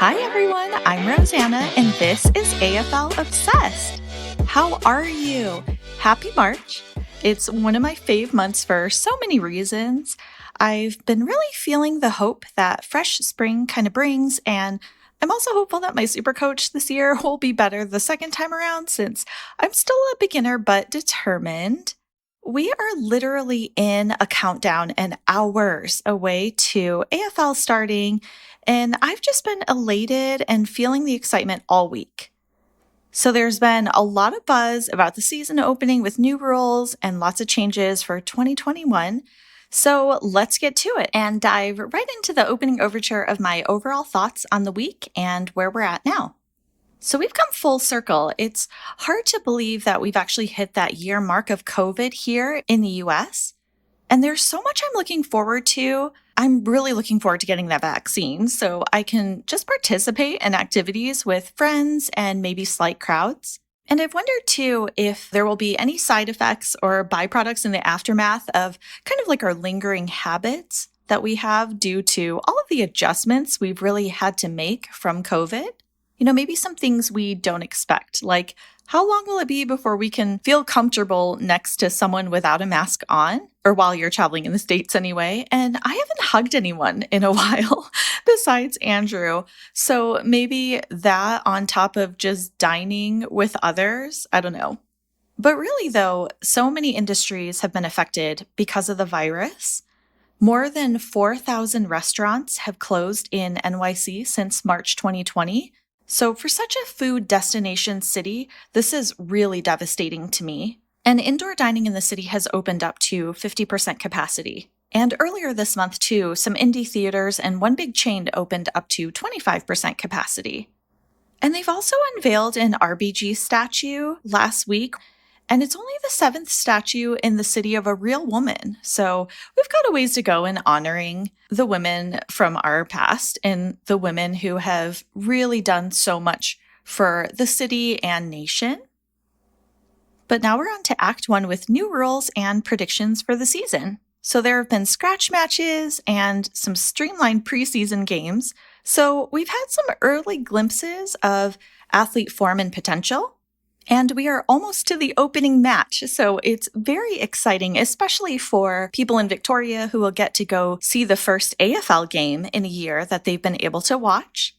Hi everyone, I'm Rosanna and this is AFL Obsessed. How are you? Happy March. It's one of my fave months for so many reasons. I've been really feeling the hope that fresh spring kind of brings, and I'm also hopeful that my super coach this year will be better the second time around since I'm still a beginner but determined. We are literally in a countdown and hours away to AFL starting, and I've just been elated and feeling the excitement all week. So there's been a lot of buzz about the season opening with new rules and lots of changes for 2021. So let's get to it and dive right into the opening overture of my overall thoughts on the week and where we're at now. So we've come full circle. It's hard to believe that we've actually hit that year mark of COVID here in the US. And there's so much I'm looking forward to. I'm really looking forward to getting that vaccine so I can just participate in activities with friends and maybe slight crowds. And I've wondered too if there will be any side effects or byproducts in the aftermath of kind of like our lingering habits that we have due to all of the adjustments we've really had to make from COVID. Maybe some things we don't expect, like how long will it be before we can feel comfortable next to someone without a mask on, or while you're traveling in the States anyway? And I haven't hugged anyone in a while besides Andrew. So maybe that on top of just dining with others, I don't know. But really though, so many industries have been affected because of the virus. More than 4,000 restaurants have closed in NYC since March 2020. So for such a food destination city, this is really devastating to me. And indoor dining in the city has opened up to 50% capacity. And earlier this month too, some indie theaters and one big chain opened up to 25% capacity. And they've also unveiled an RBG statue last week. And it's only the 7th statue in the city of a real woman. So we've got a ways to go in honoring the women from our past and the women who have really done so much for the city and nation. But now we're on to Act 1 with new rules and predictions for the season. So there have been scratch matches and some streamlined preseason games. So we've had some early glimpses of athlete form and potential. And we are almost to the opening match, so it's very exciting, especially for people in Victoria who will get to go see the first AFL game in a year that they've been able to watch.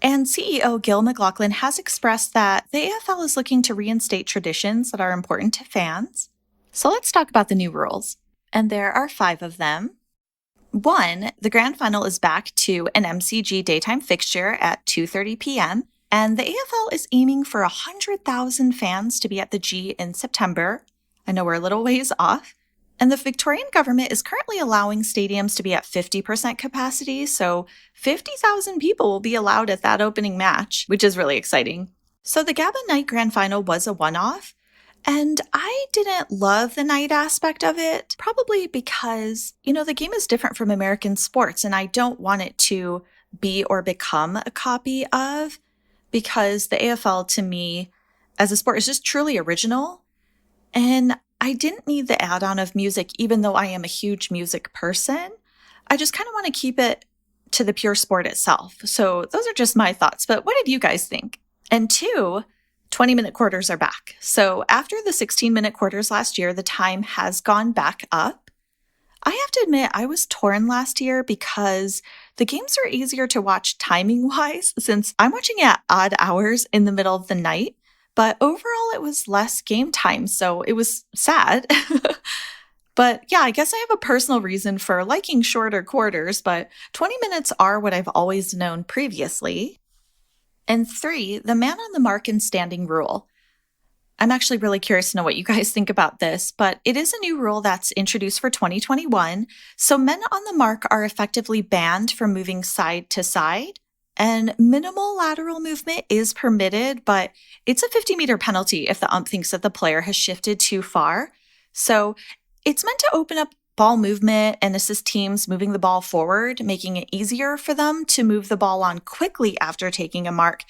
And CEO Gil McLaughlin has expressed that the AFL is looking to reinstate traditions that are important to fans. So let's talk about the new rules. And there are 5 of them. 1, the grand final is back to an MCG daytime fixture at 2:30 p.m., and the AFL is aiming for 100,000 fans to be at the G in September. I know we're a little ways off. And the Victorian government is currently allowing stadiums to be at 50% capacity, so 50,000 people will be allowed at that opening match, which is really exciting. So the Gabba Night Grand Final was a one-off, and I didn't love the night aspect of it, probably because, the game is different from American sports, and I don't want it to be or become a copy of, because the AFL to me as a sport is just truly original. And I didn't need the add-on of music, even though I am a huge music person. I just kind of want to keep it to the pure sport itself. So those are just my thoughts. But what did you guys think? And 2, 20-minute quarters are back. So after the 16-minute quarters last year, the time has gone back up. I have to admit, I was torn last year because the games are easier to watch timing-wise since I'm watching at odd hours in the middle of the night, but overall it was less game time, so it was sad. But yeah, I guess I have a personal reason for liking shorter quarters, but 20 minutes are what I've always known previously. And 3, the man on the mark and standing rule. I'm actually really curious to know what you guys think about this, but it is a new rule that's introduced for 2021. So men on the mark are effectively banned from moving side to side, and minimal lateral movement is permitted, but it's a 50-meter penalty if the ump thinks that the player has shifted too far. So it's meant to open up ball movement and assist teams moving the ball forward, making it easier for them to move the ball on quickly after taking a mark,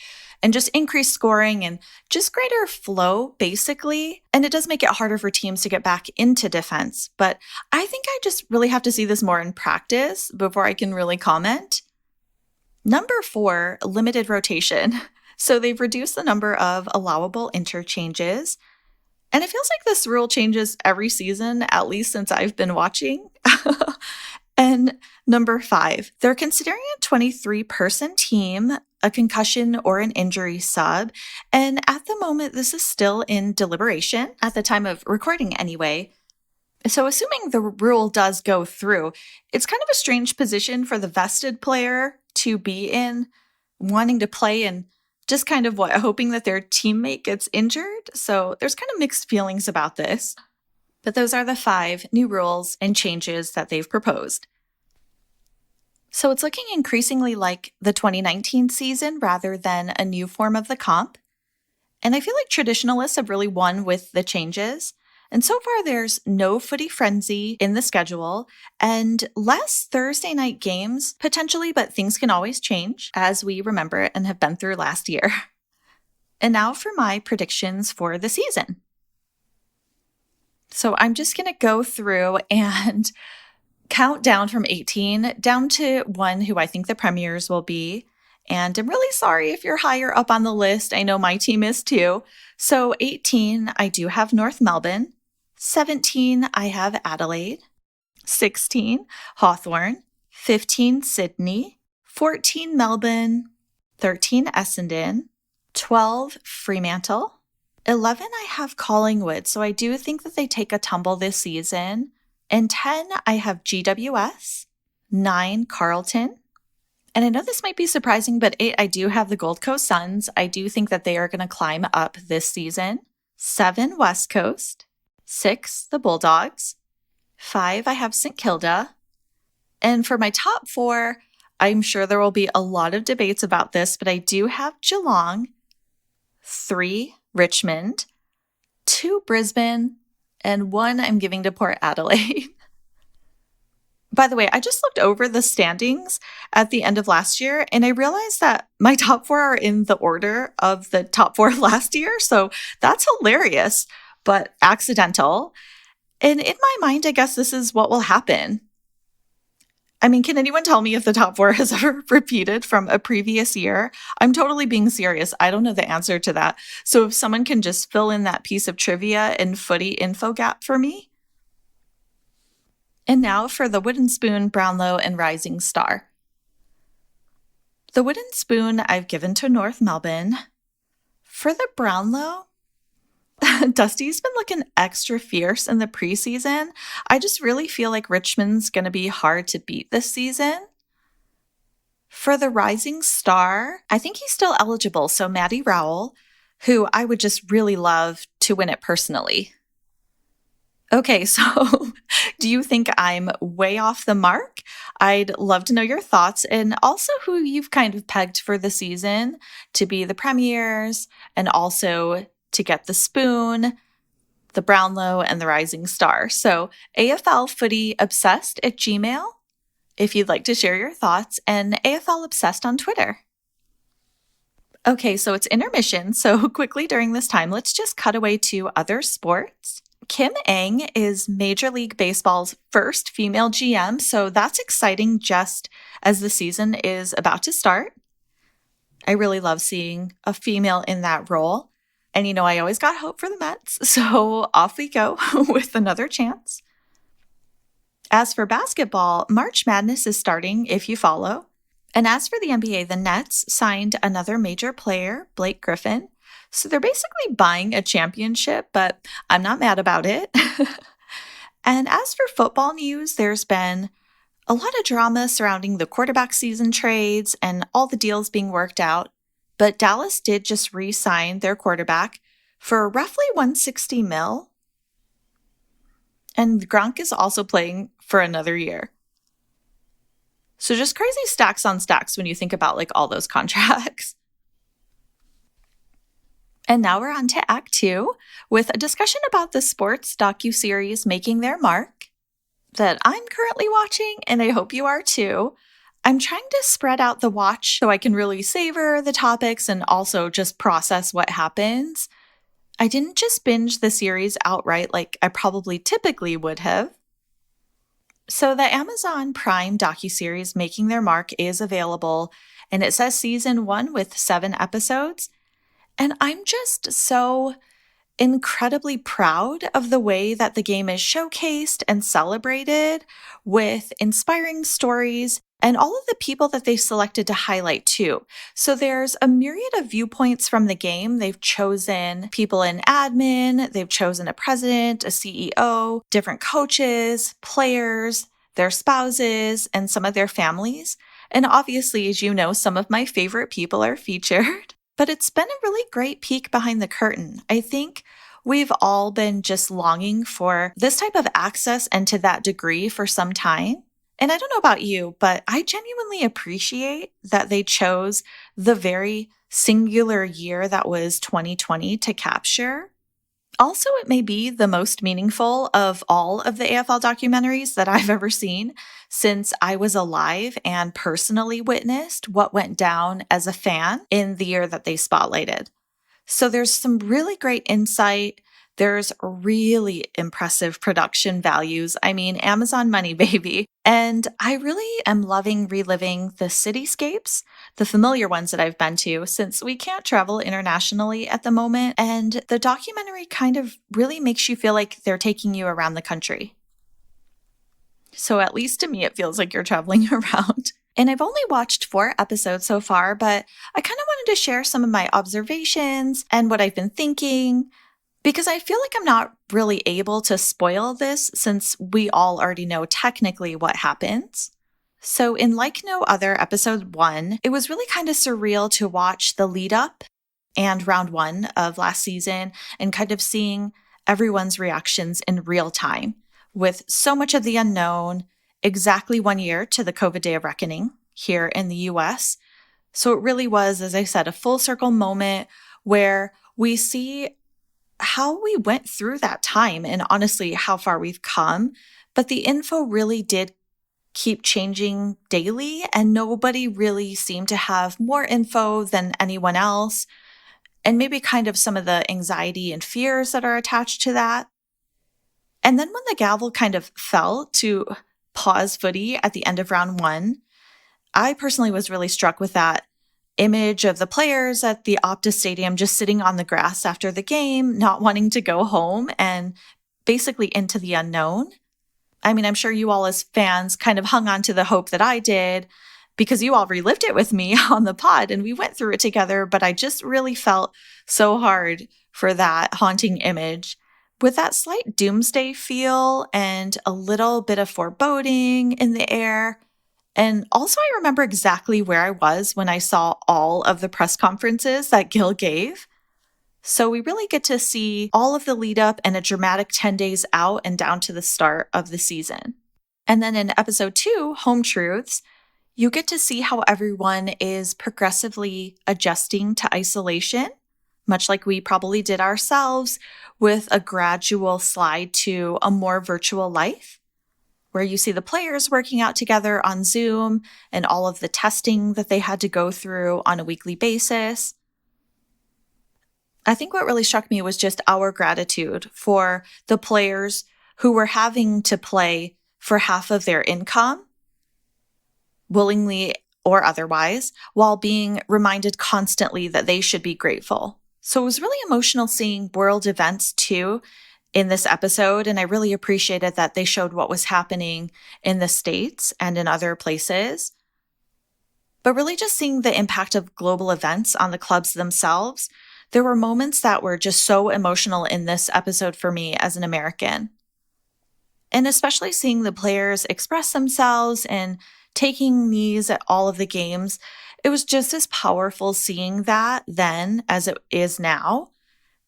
and just increase scoring and just greater flow, basically. And it does make it harder for teams to get back into defense. But I think I just really have to see this more in practice before I can really comment. Number 4, limited rotation. So they've reduced the number of allowable interchanges. And it feels like this rule changes every season, at least since I've been watching. And number 5, they're considering a 23-person team, a concussion or an injury sub. And at the moment, this is still in deliberation at the time of recording anyway. So assuming the rule does go through, it's kind of a strange position for the vested player to be in, wanting to play and just kind of hoping that their teammate gets injured. So there's kind of mixed feelings about this. But those are the 5 new rules and changes that they've proposed. So it's looking increasingly like the 2019 season rather than a new form of the comp. And I feel like traditionalists have really won with the changes. And so far, there's no footy frenzy in the schedule and less Thursday night games, potentially, but things can always change, as we remember and have been through last year. And now for my predictions for the season. So I'm just going to go through and count down from 18 down to 1 who I think the premiers will be. And I'm really sorry if you're higher up on the list. I know my team is too. So 18, I do have North Melbourne. 17, I have Adelaide. 16, Hawthorn. 15, Sydney. 14, Melbourne. 13, Essendon. 12, Fremantle. 11, I have Collingwood. So I do think that they take a tumble this season. And 10, I have GWS. 9, Carlton. And I know this might be surprising, but 8, I do have the Gold Coast Suns. I do think that they are going to climb up this season. 7, West Coast. 6, the Bulldogs. 5, I have St. Kilda. And for my top 4, I'm sure there will be a lot of debates about this, but I do have Geelong. 3, Richmond. 2, Brisbane. And 1, I'm giving to Port Adelaide. By the way, I just looked over the standings at the end of last year, and I realized that my top 4 are in the order of the top 4 last year. So that's hilarious, but accidental. And in my mind, I guess this is what will happen. I mean, can anyone tell me if the top 4 has ever repeated from a previous year? I'm totally being serious. I don't know the answer to that. So if someone can just fill in that piece of trivia and footy info gap for me. And now for the Wooden Spoon, Brownlow, and Rising Star. The Wooden Spoon I've given to North Melbourne. For the Brownlow, Dusty's been looking extra fierce in the preseason. I just really feel like Richmond's going to be hard to beat this season. For the Rising Star, I think he's still eligible, so Matty Rowell, who I would just really love to win it personally. Okay, so do you think I'm way off the mark? I'd love to know your thoughts and also who you've kind of pegged for the season to be the premiers and also to get the spoon, the Brownlow, and the Rising Star. So AFLFootyObsessed@gmail if you'd like to share your thoughts, and AFL Obsessed on Twitter. Okay, so it's intermission, so quickly during this time, let's just cut away to other sports. Kim Ng is Major League Baseball's first female GM, so that's exciting just as the season is about to start. I really love seeing a female in that role. And you know, I always got hope for the Mets, so off we go with another chance. As for basketball, March Madness is starting if you follow. And as for the NBA, the Nets signed another major player, Blake Griffin. So they're basically buying a championship, but I'm not mad about it. And as for football news, there's been a lot of drama surrounding the quarterback season trades and all the deals being worked out. But Dallas did just re-sign their quarterback for roughly $160 million. And Gronk is also playing for another year. So just crazy stacks on stacks when you think about like all those contracts. And now we're on to Act 2 with a discussion about the sports docu-series Making Their Mark that I'm currently watching, and I hope you are too. I'm trying to spread out the watch so I can really savor the topics and also just process what happens. I didn't just binge the series outright like I probably typically would have. So the Amazon Prime docuseries Making Their Mark is available, and it says season 1 with 7 episodes. And I'm just so incredibly proud of the way that the game is showcased and celebrated with inspiring stories and all of the people that they selected to highlight too. So there's a myriad of viewpoints from the game. They've chosen people in admin, they've chosen a president, a CEO, different coaches, players, their spouses, and some of their families. And obviously, as you know, some of my favorite people are featured. But it's been a really great peek behind the curtain. I think we've all been just longing for this type of access and to that degree for some time. And I don't know about you, but I genuinely appreciate that they chose the very singular year that was 2020 to capture. Also, it may be the most meaningful of all of the AFL documentaries that I've ever seen since I was alive and personally witnessed what went down as a fan in the year that they spotlighted. So there's some really great insight. There's really impressive production values. I mean, Amazon money, baby. And I really am loving reliving the cityscapes, the familiar ones that I've been to, since we can't travel internationally at the moment. And the documentary kind of really makes you feel like they're taking you around the country. So at least to me, it feels like you're traveling around. And I've only watched 4 episodes so far, but I kind of wanted to share some of my observations and what I've been thinking, because I feel like I'm not really able to spoil this since we all already know technically what happens. So in Like No Other, episode 1, it was really kind of surreal to watch the lead up and round 1 of last season and kind of seeing everyone's reactions in real time with so much of the unknown, exactly 1 year to the COVID Day of Reckoning here in the US. So it really was, as I said, a full circle moment where we see how we went through that time and honestly how far we've come. But the info really did keep changing daily, and nobody really seemed to have more info than anyone else. And maybe kind of some of the anxiety and fears that are attached to that. And then when the gavel kind of fell to pause footy at the end of round 1, I personally was really struck with that image of the players at the Optus Stadium just sitting on the grass after the game, not wanting to go home and basically into the unknown. I mean, I'm sure you all as fans kind of hung on to the hope that I did because you all relived it with me on the pod and we went through it together, but I just really felt so hard for that haunting image with that slight doomsday feel and a little bit of foreboding in the air. And also, I remember exactly where I was when I saw all of the press conferences that Gil gave. So we really get to see all of the lead up and a dramatic 10 days out and down to the start of the season. And then in episode 2, Home Truths, you get to see how everyone is progressively adjusting to isolation, much like we probably did ourselves, with a gradual slide to a more virtual life, where you see the players working out together on Zoom and all of the testing that they had to go through on a weekly basis. I think what really struck me was just our gratitude for the players who were having to play for half of their income, willingly or otherwise, while being reminded constantly that they should be grateful. So it was really emotional seeing world events too in this episode, and I really appreciated that they showed what was happening in the States and in other places. But really just seeing the impact of global events on the clubs themselves, there were moments that were just so emotional in this episode for me as an American. And especially seeing the players express themselves and taking knees at all of the games, it was just as powerful seeing that then as it is now.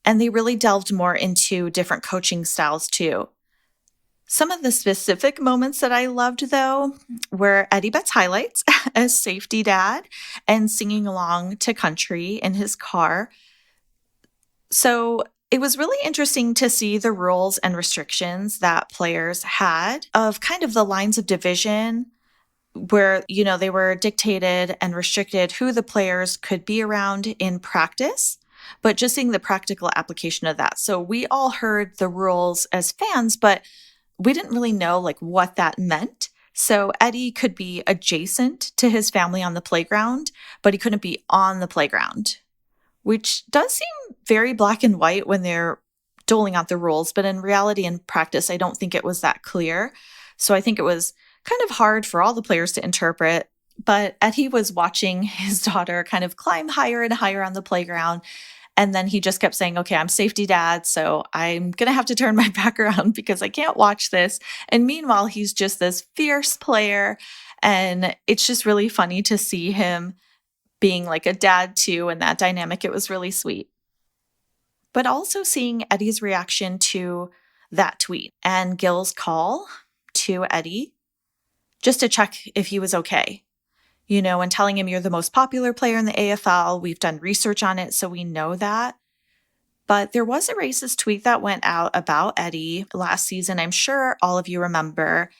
And they really delved more into different coaching styles too. Some of the specific moments that I loved, though, were Eddie Betts' highlights as safety dad and singing along to country in his car. So it was really interesting to see the rules and restrictions that players had of kind of the lines of division where, you know, they were dictated and restricted who the players could be around in practice, but just seeing the practical application of that. So we all heard the rules as fans, but we didn't really know like what that meant So Eddie could be adjacent to his family on the playground, but he couldn't be on the playground, which does seem very black and white when they're doling out the rules. But in reality and practice, I don't think it was that clear. So I think it was kind of hard for all the players to interpret. But Eddie was watching his daughter kind of climb higher and higher on the playground. And then he just kept saying, okay, I'm safety dad, so I'm going to have to turn my back around because I can't watch this. And meanwhile, he's just this fierce player. And it's just really funny to see him being like a dad too, and that dynamic. It was really sweet. But also seeing Eddie's reaction to that tweet and Gil's call to Eddie just to check if he was okay. And telling him you're the most popular player in the AFL. We've done research on it, so we know that. But there was a racist tweet that went out about Eddie last season. I'm sure all of you remember.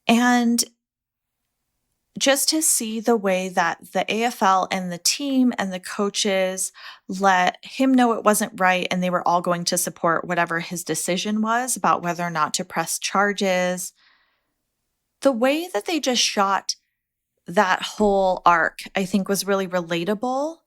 And just to see the way that the AFL and the team and the coaches let him know it wasn't right, and they were all going to support whatever his decision was about whether or not to press charges. The way that they just shot that whole arc, I think, was really relatable.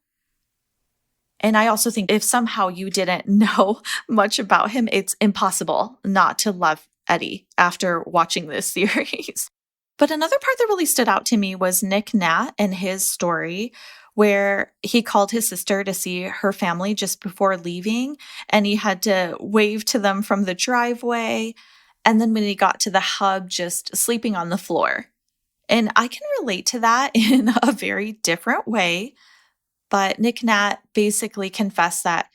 And I also think if somehow you didn't know much about him, it's impossible not to love Eddie after watching this series. But another part that really stood out to me was Nick Nat and his story, where he called his sister to see her family just before leaving, and he had to wave to them from the driveway. And then when he got to the hub, just sleeping on the floor. And I can relate to that in a very different way. But Nick Nat basically confessed that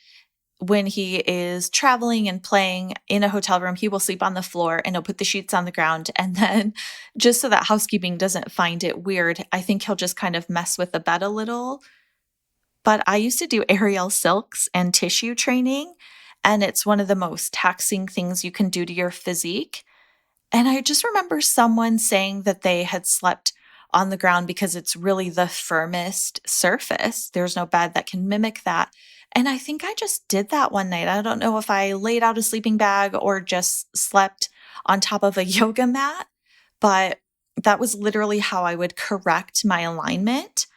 when he is traveling and playing in a hotel room, he will sleep on the floor and he'll put the sheets on the ground. And then just so that housekeeping doesn't find it weird, I think he'll just kind of mess with the bed a little. But I used to do aerial silks and tissue training, and it's one of the most taxing things you can do to your physique. And I just remember someone saying that they had slept on the ground because it's really the firmest surface. There's no bed that can mimic that. And I think I just did that one night. I don't know if I laid out a sleeping bag or just slept on top of a yoga mat, but that was literally how I would correct my alignment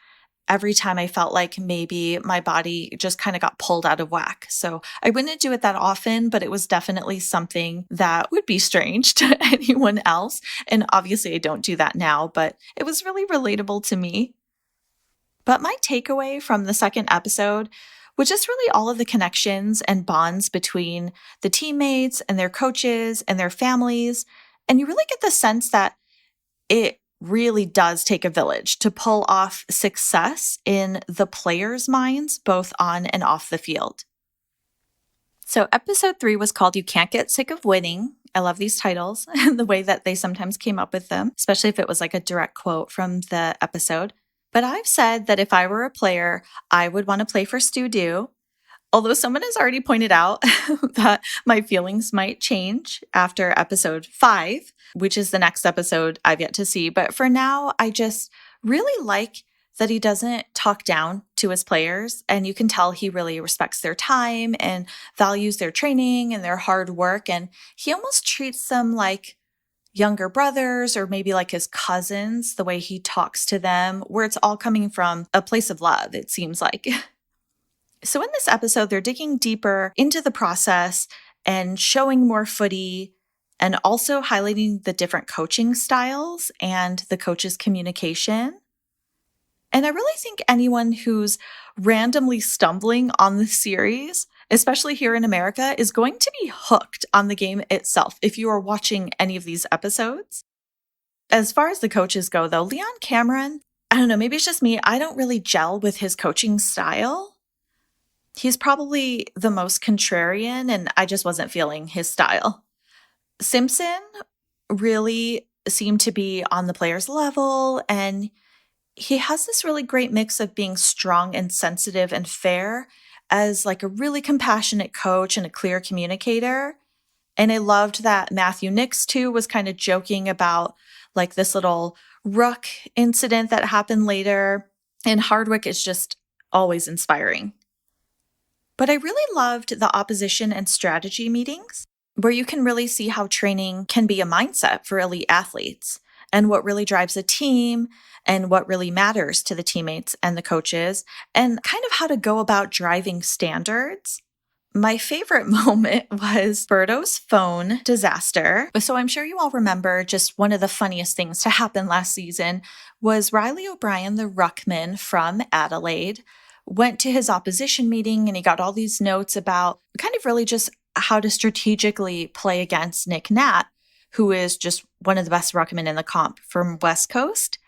every time I felt like maybe my body just kind of got pulled out of whack. So I wouldn't do it that often, but it was definitely something that would be strange to anyone else. And obviously I don't do that now, but it was really relatable to me. But my takeaway from the second episode was just really all of the connections and bonds between the teammates and their coaches and their families. And you really get the sense that it really does take a village to pull off success in the players' minds, both on and off the field. So episode 3 was called You Can't Get Sick of Winning. I love these titles and the way that they sometimes came up with them, especially if it was like a direct quote from the episode. But I've said that if I were a player, I would want to play for Stu Dew. Although someone has already pointed out that my feelings might change after episode 5, which is the next episode I've yet to see. But for now, I just really like that he doesn't talk down to his players. And you can tell he really respects their time and values their training and their hard work. And he almost treats them like younger brothers or maybe like his cousins, the way he talks to them, where it's all coming from a place of love, it seems like. So in this episode, they're digging deeper into the process and showing more footy and also highlighting the different coaching styles and the coach's communication. And I really think anyone who's randomly stumbling on the series, especially here in America, is going to be hooked on the game itself if you are watching any of these episodes. As far as the coaches go, though, Leon Cameron, I don't know, maybe it's just me, I don't really gel with his coaching style. He's probably the most contrarian, and I just wasn't feeling his style. Simpson really seemed to be on the player's level, and he has this really great mix of being strong and sensitive and fair as like a really compassionate coach and a clear communicator. And I loved that Matthew Nix too was kind of joking about like this little ruck incident that happened later. And Hardwick is just always inspiring. But I really loved the opposition and strategy meetings, where you can really see how training can be a mindset for elite athletes. and what really drives a team and what really matters to the teammates and the coaches, and kind of how to go about driving standards. My favorite moment was Birdo's phone disaster. So I'm sure you all remember just one of the funniest things to happen last season was Riley O'Brien, the ruckman from Adelaide, went to his opposition meeting and he got all these notes about kind of really just how to strategically play against Nick Nat, who is just one of the best ruckmen in the comp from West Coast.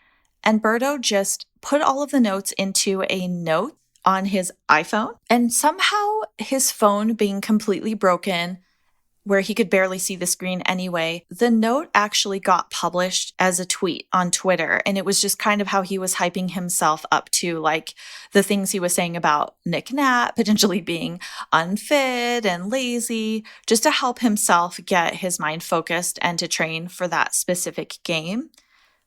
And Birdo just put all of the notes into a note on his iPhone, and somehow his phone being completely broken, where he could barely see the screen anyway, the note actually got published as a tweet on Twitter. And it was just kind of how he was hyping himself up to like the things he was saying about Nick Nat potentially being unfit and lazy, just to help himself get his mind focused and to train for that specific game.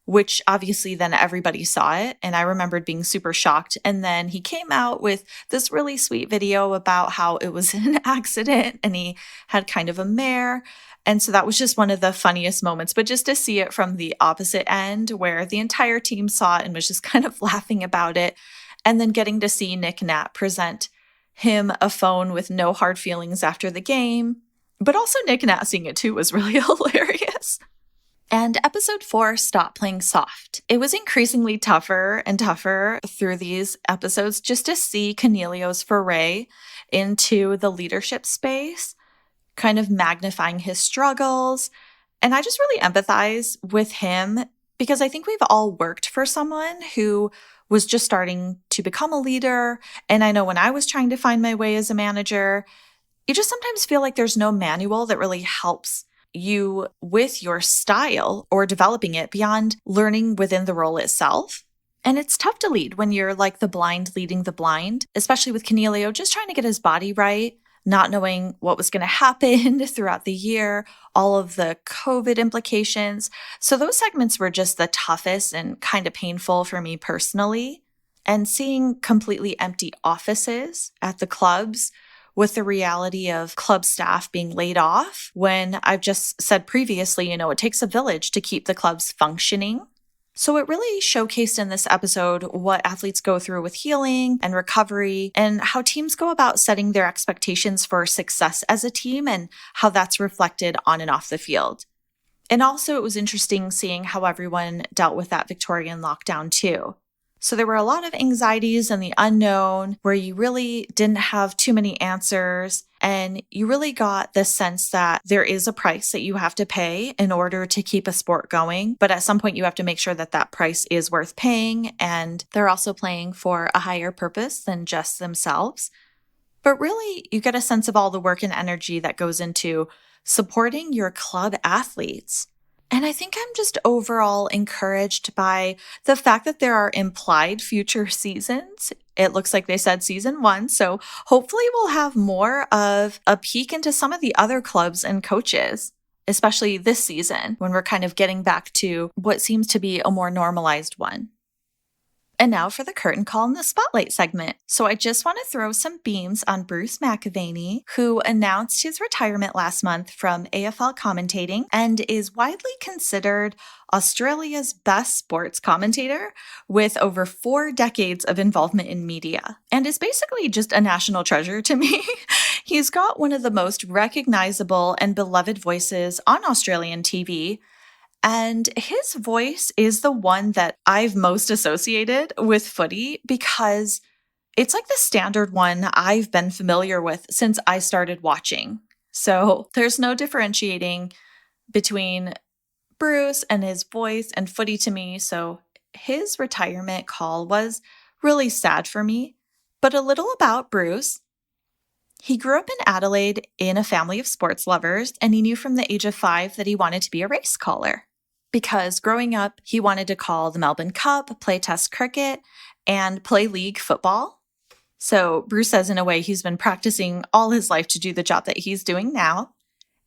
Which obviously then everybody saw it. And I remembered being super shocked. And then he came out with this really sweet video about how it was an accident and he had kind of a mare. And so that was just one of the funniest moments. But just to see it from the opposite end where the entire team saw it and was just kind of laughing about it. And then getting to see Nick Nat present him a phone with no hard feelings after the game. But also Nick Nat seeing it too was really hilarious. And episode 4, Stop Playing Soft. It was increasingly tougher and tougher through these episodes just to see Cornelio's foray into the leadership space, kind of magnifying his struggles. And I just really empathize with him because I think we've all worked for someone who was just starting to become a leader. And I know when I was trying to find my way as a manager, you just sometimes feel like there's no manual that really helps you with your style or developing it beyond learning within the role itself. And it's tough to lead when you're like the blind leading the blind, especially with Cornelio just trying to get his body right, not knowing what was going to happen throughout the year, all of the COVID implications. So those segments were just the toughest and kind of painful for me personally. And seeing completely empty offices at the clubs with the reality of club staff being laid off when I've just said previously, it takes a village to keep the clubs functioning. So it really showcased in this episode what athletes go through with healing and recovery and how teams go about setting their expectations for success as a team and how that's reflected on and off the field. And also it was interesting seeing how everyone dealt with that Victorian lockdown too. So there were a lot of anxieties and the unknown where you really didn't have too many answers. And you really got the sense that there is a price that you have to pay in order to keep a sport going. But at some point you have to make sure that that price is worth paying. And they're also playing for a higher purpose than just themselves. But really you get a sense of all the work and energy that goes into supporting your club athletes. And I think I'm just overall encouraged by the fact that there are implied future seasons. It looks like they said season 1. So hopefully we'll have more of a peek into some of the other clubs and coaches, especially this season when we're kind of getting back to what seems to be a more normalized one. And now for the curtain call in the spotlight segment. So I just want to throw some beams on Bruce McAvaney, who announced his retirement last month from AFL commentating and is widely considered Australia's best sports commentator with over 4 decades of involvement in media and is basically just a national treasure to me. He's got one of the most recognizable and beloved voices on Australian TV. And his voice is the one that I've most associated with footy because it's like the standard one I've been familiar with since I started watching. So there's no differentiating between Bruce and his voice and footy to me. So his retirement call was really sad for me. But a little about Bruce. He grew up in Adelaide in a family of sports lovers, and he knew from the age of 5 that he wanted to be a race caller. Because growing up, he wanted to call the Melbourne Cup, play Test cricket, and play league football. So Bruce says in a way he's been practicing all his life to do the job that he's doing now.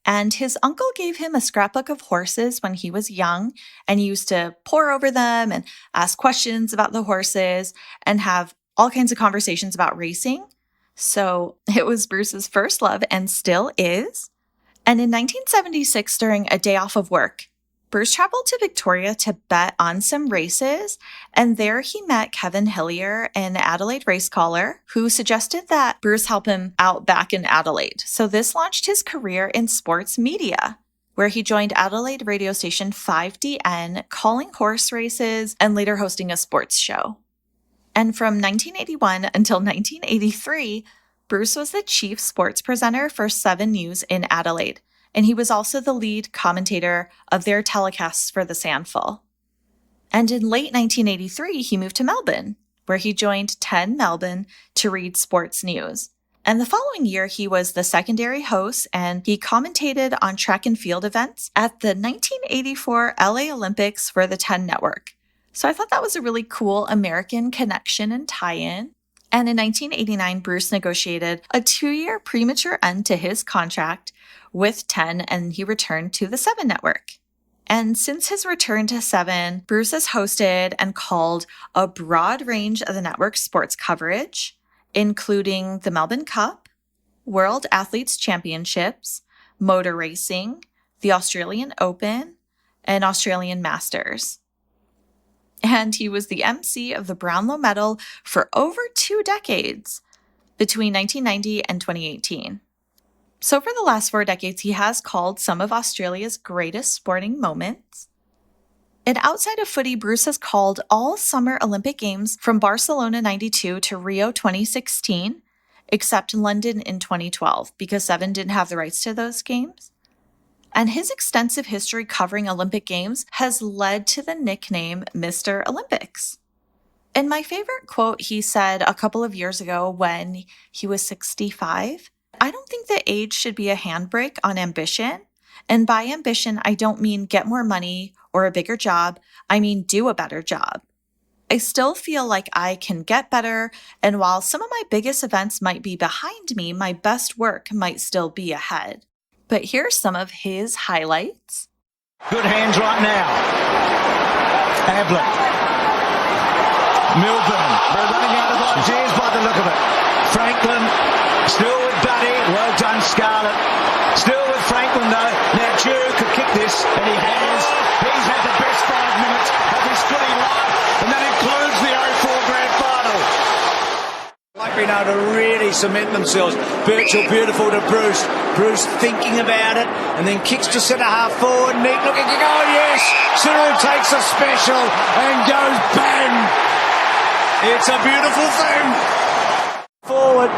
And his uncle gave him a scrapbook of horses when he was young, and he used to pore over them and ask questions about the horses and have all kinds of conversations about racing. So it was Bruce's first love and still is. And in 1976, during a day off of work, Bruce traveled to Victoria to bet on some races, and there he met Kevin Hillier, an Adelaide race caller, who suggested that Bruce help him out back in Adelaide. So this launched his career in sports media, where he joined Adelaide radio station 5DN, calling horse races and later hosting a sports show. And from 1981 until 1983, Bruce was the chief sports presenter for 7 News in Adelaide, and he was also the lead commentator of their telecasts for the Sandful. And in late 1983, he moved to Melbourne, where he joined 10 Melbourne to read sports news. And the following year, he was the secondary host, and he commentated on track and field events at the 1984 LA Olympics for the 10 Network. So I thought that was a really cool American connection and tie-in. And in 1989, Bruce negotiated a 2-year premature end to his contract with 10, and he returned to the 7 Network. And since his return to 7, Bruce has hosted and called a broad range of the network's sports coverage, including the Melbourne Cup, World Athletes Championships, motor racing, the Australian Open, and Australian Masters. And he was the MC of the Brownlow Medal for over 2 decades, between 1990 and 2018. So for the last 4 decades, he has called some of Australia's greatest sporting moments. And outside of footy, Bruce has called all Summer Olympic Games from Barcelona 92 to Rio 2016, except London in 2012, because 7 didn't have the rights to those games. And his extensive history covering Olympic Games has led to the nickname Mr. Olympics. And my favorite quote he said a couple of years ago when he was 65, "I don't think that age should be a handbrake on ambition. And by ambition, I don't mean get more money or a bigger job. I mean do a better job. I still feel like I can get better, and while some of my biggest events might be behind me, my best work might still be ahead." But here's some of his highlights. Good hands right now. Ablett. Milburn. They're running out of ideas by the look of it. Franklin. Still with Duddy. Well done, Scarlett. Still with Franklin, though. Now Drew could kick this, and he has. He's had the best 5 minutes of his footy life, and that includes the 04 Grand Final. Like being able to really cement themselves. Birchall beautiful to Bruce. Bruce thinking about it, and then kicks to centre half forward. Neat looking kick. Oh yes! Cyril takes a special and goes bang. It's a beautiful thing. Forward.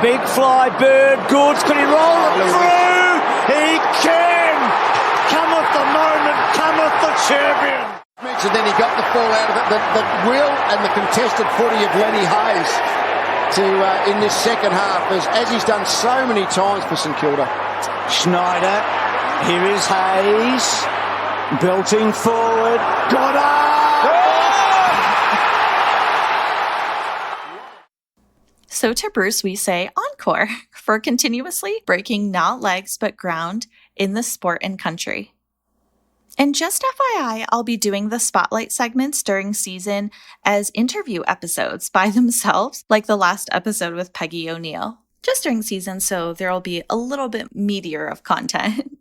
Big fly, Bird, Gourds, could he roll it through? He can! Cometh the moment, cometh the champion! And then he got the fall out of it, the will and the contested footy of Lenny Hayes in this second half, as he's done so many times for St Kilda. Schneider, here is Hayes, belting forward, got up! So to Bruce, we say encore for continuously breaking not legs but ground in the sport and country. And just FYI, I'll be doing the spotlight segments during season as interview episodes by themselves, like the last episode with Peggy O'Neill, just during season, so there'll be a little bit meatier of content.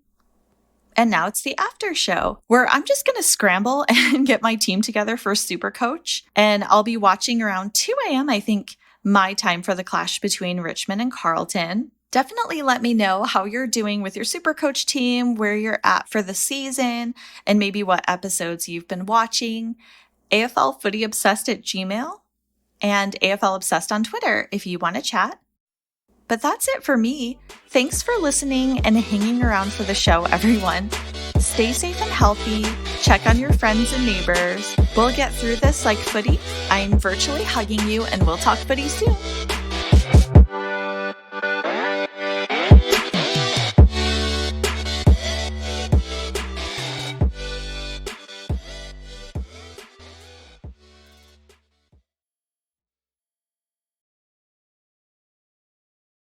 And now it's the after show, where I'm just going to scramble and get my team together for Supercoach, and I'll be watching around 2 a.m., I think, my time for the clash between Richmond and Carlton. Definitely let me know how you're doing with your Supercoach team, where you're at for the season, and maybe what episodes you've been watching. AFLFootyObsessed@gmail.com and AFL Obsessed on Twitter if you want to chat. But that's it for me. Thanks for listening and hanging around for the show, everyone. Stay safe and healthy. Check on your friends and neighbors. We'll get through this like footy. I'm virtually hugging you, and we'll talk footy soon.